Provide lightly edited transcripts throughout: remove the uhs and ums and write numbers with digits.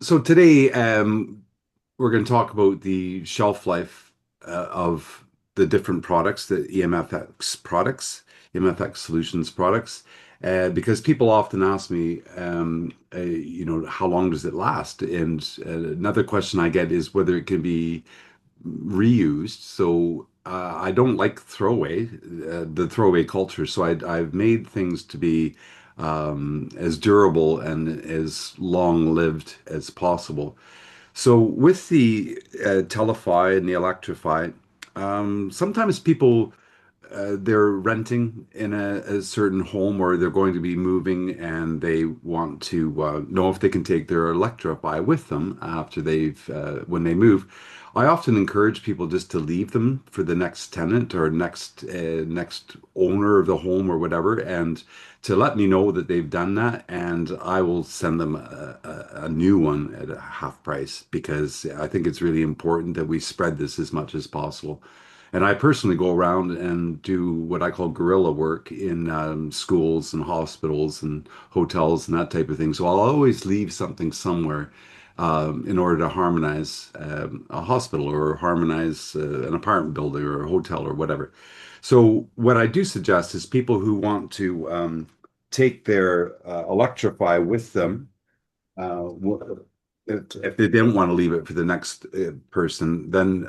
So today, we're going to talk about the shelf life of the different products, the EMF-X products, EMF-X Solutions products, because people often ask me, how long does it last? And another question I get is whether it can be reused. So I don't like the throwaway culture. So I've made things to be as durable and as long-lived as possible. So with the Telefy and the Electrify, sometimes people they're renting in a certain home or they're going to be moving and they want to know if they can take their Electrify with them after they've when they move. I often encourage people just to leave them for the next tenant or next owner of the home or whatever, and to let me know that they've done that, and I will send them a new one at a half price because I think it's really important that we spread this as much as possible. And I personally go around and do what I call guerrilla work in schools and hospitals and hotels and that type of thing. So I'll always leave something somewhere in order to harmonize a hospital or harmonize an apartment building or a hotel or whatever. So what I do suggest is people who want to take their Electrify with them if they didn't want to leave it for the next person, then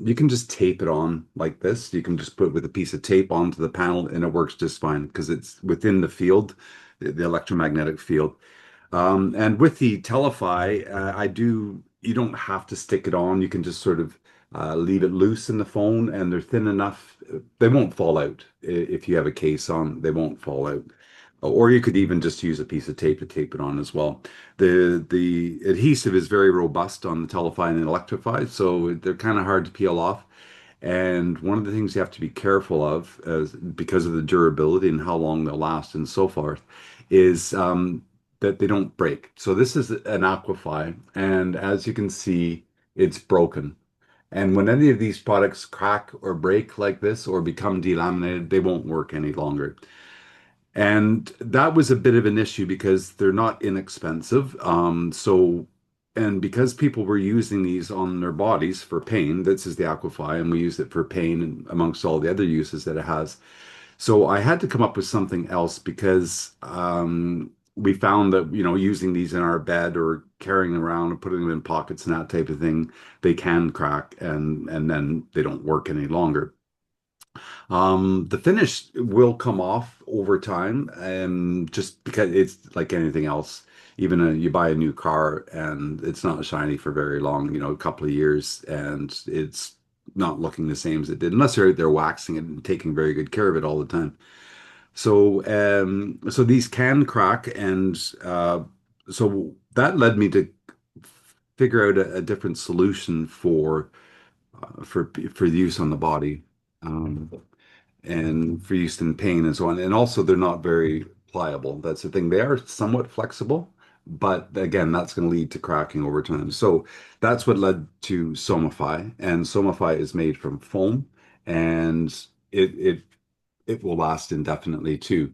you can just tape it on like this. You can just put with a piece of tape onto the panel and it works just fine because it's within the field, the electromagnetic field. And with the Telefy, you don't have to stick it on. You can just sort of leave it loose in the phone and they're thin enough. They won't fall out. If you have a case on, they won't fall out. Or you could even just use a piece of tape to tape it on as well. The adhesive is very robust on the Telefy and Electrify, so they're kind of hard to peel off. And one of the things you have to be careful of, because of the durability and how long they'll last and so forth, is that they don't break. So this is an Aquify, and as you can see, it's broken. And when any of these products crack or break like this or become delaminated, they won't work any longer. And that was a bit of an issue because they're not inexpensive. And because people were using these on their bodies for pain, this is the Aquify, and we use it for pain and amongst all the other uses that it has. So I had to come up with something else because we found that, using these in our bed or carrying them around and putting them in pockets and that type of thing, they can crack and then they don't work any longer. The finish will come off over time, and just because it's like anything else, even you buy a new car and it's not shiny for very long, a couple of years, and it's not looking the same as it did, unless they're waxing it and taking very good care of it all the time. So these can crack, and so that led me to figure out a different solution for use on the body. Um, and for use in pain and so on. And also, they're not very pliable. That's the thing. They are somewhat flexible, but again, that's going to lead to cracking over time. So that's what led to Somify. And Somify is made from foam, and it will last indefinitely too.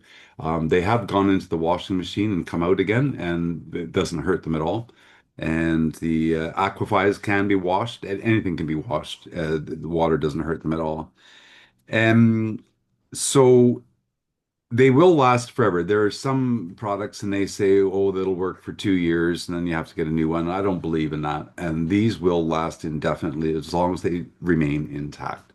They have gone into the washing machine and come out again, and it doesn't hurt them at all. And the Aquifys can be washed, and anything can be washed. The water doesn't hurt them at all. And so they will last forever. There are some products and they say, oh, that'll work for 2 years and then you have to get a new one. I don't believe in that. And these will last indefinitely as long as they remain intact.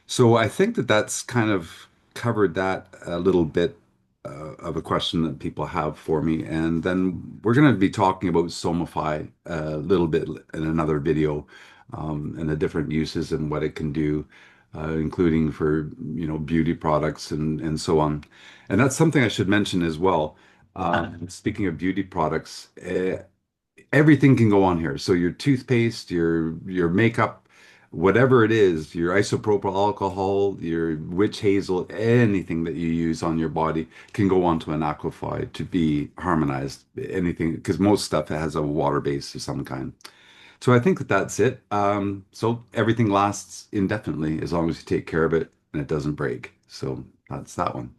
So I think that that's kind of covered that a little bit of a question that people have for me. And then we're going to be talking about Somify a little bit in another video, and the different uses and what it can do, including for, beauty products and so on. And that's something I should mention as well. Speaking of beauty products, everything can go on here. So your toothpaste, your makeup, whatever it is, your isopropyl alcohol, your witch hazel, anything that you use on your body can go onto an Aquify to be harmonized. Anything, because most stuff has a water base of some kind. So I think that that's it. So everything lasts indefinitely as long as you take care of it and it doesn't break. So that's that one.